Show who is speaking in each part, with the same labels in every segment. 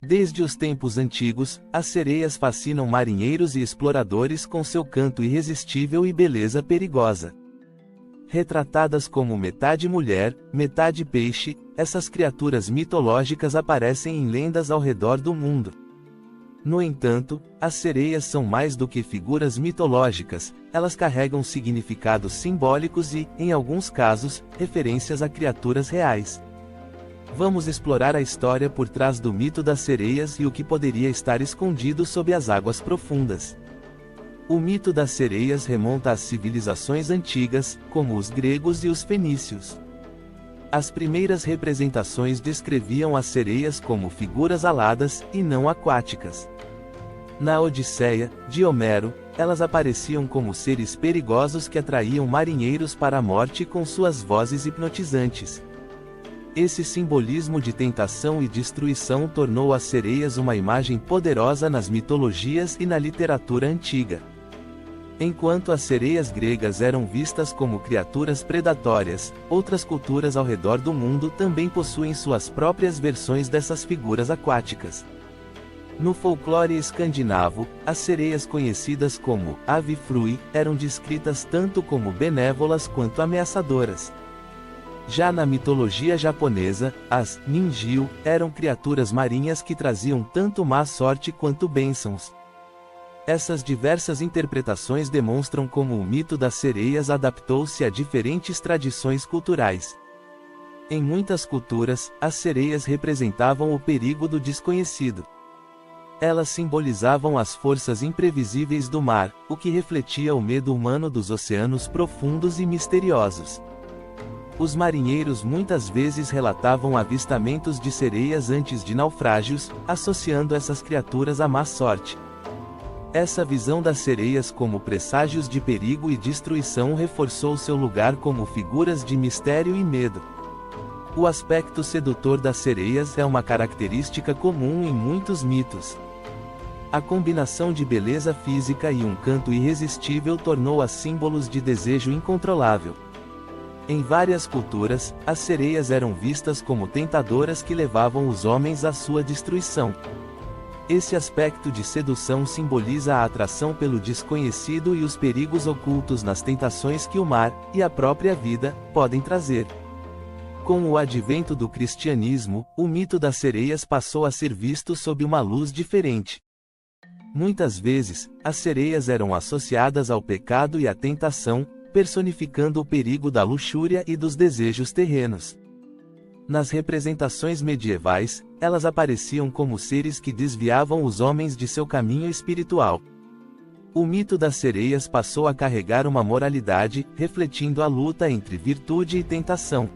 Speaker 1: Desde os tempos antigos, as sereias fascinam marinheiros e exploradores com seu canto irresistível e beleza perigosa. Retratadas como metade mulher, metade peixe, essas criaturas mitológicas aparecem em lendas ao redor do mundo. No entanto, as sereias são mais do que figuras mitológicas, elas carregam significados simbólicos e, em alguns casos, referências a criaturas reais. Vamos explorar a história por trás do mito das sereias e o que poderia estar escondido sob as águas profundas. O mito das sereias remonta às civilizações antigas, como os gregos e os fenícios. As primeiras representações descreviam as sereias como figuras aladas, e não aquáticas. Na Odisseia, de Homero, elas apareciam como seres perigosos que atraíam marinheiros para a morte com suas vozes hipnotizantes. Esse simbolismo de tentação e destruição tornou as sereias uma imagem poderosa nas mitologias e na literatura antiga. Enquanto as sereias gregas eram vistas como criaturas predatórias, outras culturas ao redor do mundo também possuem suas próprias versões dessas figuras aquáticas. No folclore escandinavo, as sereias conhecidas como ave-frui eram descritas tanto como benévolas quanto ameaçadoras. Já na mitologia japonesa, as ninjil eram criaturas marinhas que traziam tanto má sorte quanto bênçãos. Essas diversas interpretações demonstram como o mito das sereias adaptou-se a diferentes tradições culturais. Em muitas culturas, as sereias representavam o perigo do desconhecido. Elas simbolizavam as forças imprevisíveis do mar, o que refletia o medo humano dos oceanos profundos e misteriosos. Os marinheiros muitas vezes relatavam avistamentos de sereias antes de naufrágios, associando essas criaturas à má sorte. Essa visão das sereias como presságios de perigo e destruição reforçou seu lugar como figuras de mistério e medo. O aspecto sedutor das sereias é uma característica comum em muitos mitos. A combinação de beleza física e um canto irresistível tornou-as símbolos de desejo incontrolável. Em várias culturas, as sereias eram vistas como tentadoras que levavam os homens à sua destruição. Esse aspecto de sedução simboliza a atração pelo desconhecido e os perigos ocultos nas tentações que o mar, e a própria vida, podem trazer. Com o advento do cristianismo, o mito das sereias passou a ser visto sob uma luz diferente. Muitas vezes, as sereias eram associadas ao pecado e à tentação, personificando o perigo da luxúria e dos desejos terrenos. Nas representações medievais, elas apareciam como seres que desviavam os homens de seu caminho espiritual. O mito das sereias passou a carregar uma moralidade, refletindo a luta entre virtude e tentação.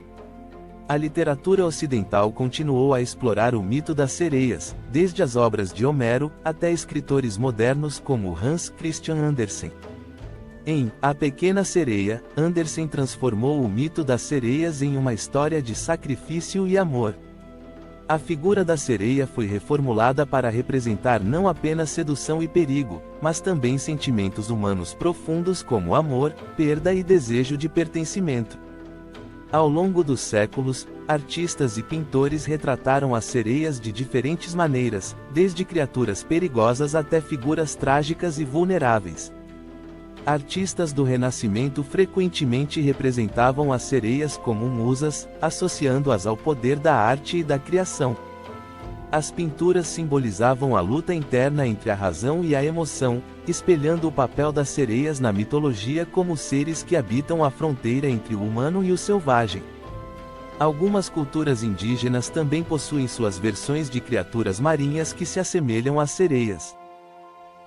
Speaker 1: A literatura ocidental continuou a explorar o mito das sereias, desde as obras de Homero, até escritores modernos como Hans Christian Andersen. Em A Pequena Sereia, Andersen transformou o mito das sereias em uma história de sacrifício e amor. A figura da sereia foi reformulada para representar não apenas sedução e perigo, mas também sentimentos humanos profundos como amor, perda e desejo de pertencimento. Ao longo dos séculos, artistas e pintores retrataram as sereias de diferentes maneiras, desde criaturas perigosas até figuras trágicas e vulneráveis. Artistas do Renascimento frequentemente representavam as sereias como musas, associando-as ao poder da arte e da criação. As pinturas simbolizavam a luta interna entre a razão e a emoção, espelhando o papel das sereias na mitologia como seres que habitam a fronteira entre o humano e o selvagem. Algumas culturas indígenas também possuem suas versões de criaturas marinhas que se assemelham às sereias.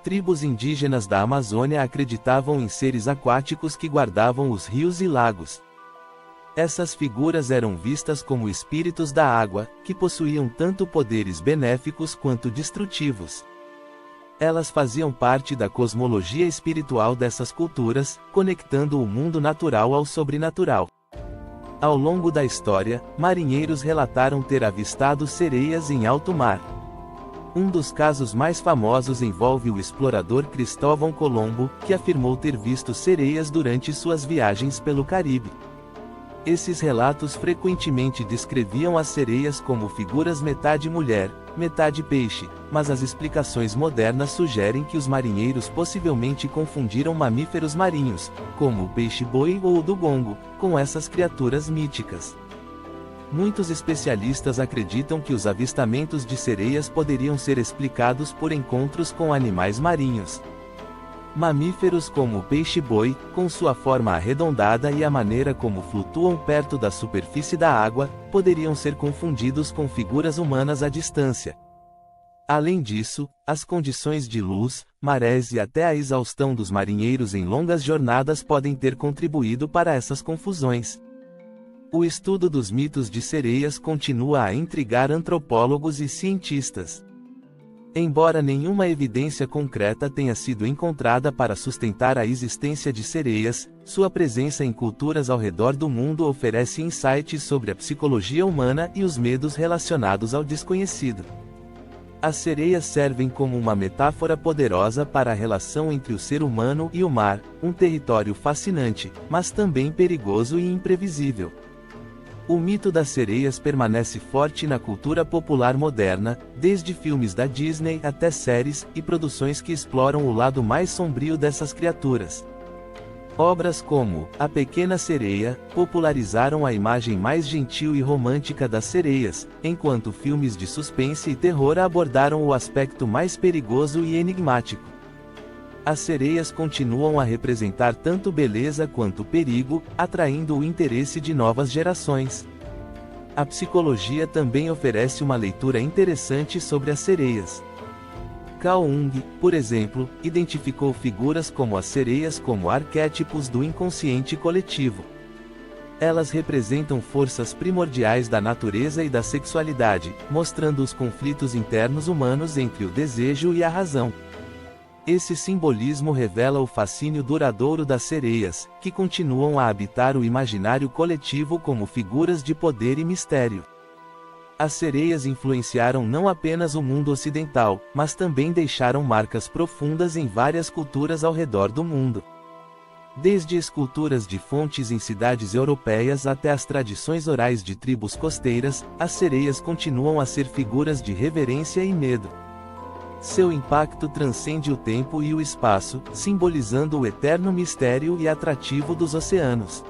Speaker 1: Tribos indígenas da Amazônia acreditavam em seres aquáticos que guardavam os rios e lagos. Essas figuras eram vistas como espíritos da água, que possuíam tanto poderes benéficos quanto destrutivos. Elas faziam parte da cosmologia espiritual dessas culturas, conectando o mundo natural ao sobrenatural. Ao longo da história, marinheiros relataram ter avistado sereias em alto mar. Um dos casos mais famosos envolve o explorador Cristóvão Colombo, que afirmou ter visto sereias durante suas viagens pelo Caribe. Esses relatos frequentemente descreviam as sereias como figuras metade mulher, metade peixe, mas as explicações modernas sugerem que os marinheiros possivelmente confundiram mamíferos marinhos, como o peixe-boi ou o dugongo, com essas criaturas míticas. Muitos especialistas acreditam que os avistamentos de sereias poderiam ser explicados por encontros com animais marinhos. Mamíferos como o peixe-boi, com sua forma arredondada e a maneira como flutuam perto da superfície da água, poderiam ser confundidos com figuras humanas à distância. Além disso, as condições de luz, marés e até a exaustão dos marinheiros em longas jornadas podem ter contribuído para essas confusões. O estudo dos mitos de sereias continua a intrigar antropólogos e cientistas. Embora nenhuma evidência concreta tenha sido encontrada para sustentar a existência de sereias, sua presença em culturas ao redor do mundo oferece insights sobre a psicologia humana e os medos relacionados ao desconhecido. As sereias servem como uma metáfora poderosa para a relação entre o ser humano e o mar, um território fascinante, mas também perigoso e imprevisível. O mito das sereias permanece forte na cultura popular moderna, desde filmes da Disney até séries e produções que exploram o lado mais sombrio dessas criaturas. Obras como A Pequena Sereia popularizaram a imagem mais gentil e romântica das sereias, enquanto filmes de suspense e terror abordaram o aspecto mais perigoso e enigmático. As sereias continuam a representar tanto beleza quanto perigo, atraindo o interesse de novas gerações. A psicologia também oferece uma leitura interessante sobre as sereias. Carl Jung, por exemplo, identificou figuras como as sereias como arquétipos do inconsciente coletivo. Elas representam forças primordiais da natureza e da sexualidade, mostrando os conflitos internos humanos entre o desejo e a razão. Esse simbolismo revela o fascínio duradouro das sereias, que continuam a habitar o imaginário coletivo como figuras de poder e mistério. As sereias influenciaram não apenas o mundo ocidental, mas também deixaram marcas profundas em várias culturas ao redor do mundo. Desde esculturas de fontes em cidades europeias até as tradições orais de tribos costeiras, as sereias continuam a ser figuras de reverência e medo. Seu impacto transcende o tempo e o espaço, simbolizando o eterno mistério e atrativo dos oceanos.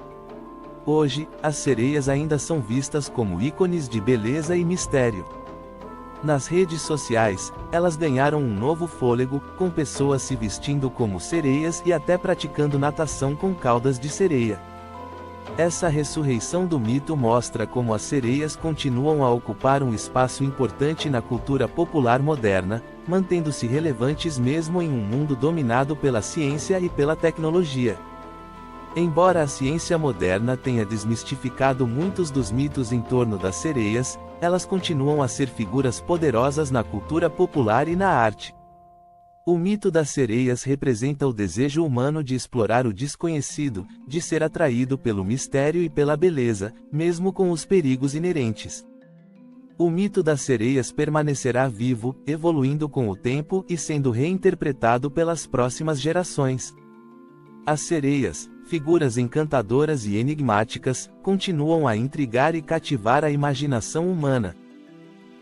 Speaker 1: Hoje, as sereias ainda são vistas como ícones de beleza e mistério. Nas redes sociais, elas ganharam um novo fôlego, com pessoas se vestindo como sereias e até praticando natação com caudas de sereia. Essa ressurreição do mito mostra como as sereias continuam a ocupar um espaço importante na cultura popular moderna, mantendo-se relevantes mesmo em um mundo dominado pela ciência e pela tecnologia. Embora a ciência moderna tenha desmistificado muitos dos mitos em torno das sereias, elas continuam a ser figuras poderosas na cultura popular e na arte. O mito das sereias representa o desejo humano de explorar o desconhecido, de ser atraído pelo mistério e pela beleza, mesmo com os perigos inerentes. O mito das sereias permanecerá vivo, evoluindo com o tempo e sendo reinterpretado pelas próximas gerações. As sereias, figuras encantadoras e enigmáticas, continuam a intrigar e cativar a imaginação humana.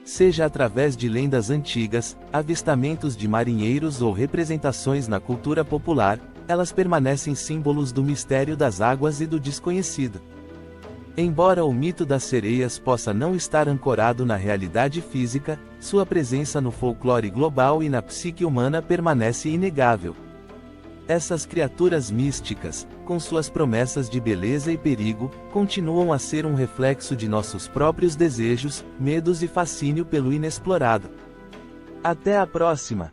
Speaker 1: Seja através de lendas antigas, avistamentos de marinheiros ou representações na cultura popular, elas permanecem símbolos do mistério das águas e do desconhecido. Embora o mito das sereias possa não estar ancorado na realidade física, sua presença no folclore global e na psique humana permanece inegável. Essas criaturas místicas, com suas promessas de beleza e perigo, continuam a ser um reflexo de nossos próprios desejos, medos e fascínio pelo inexplorado. Até a próxima!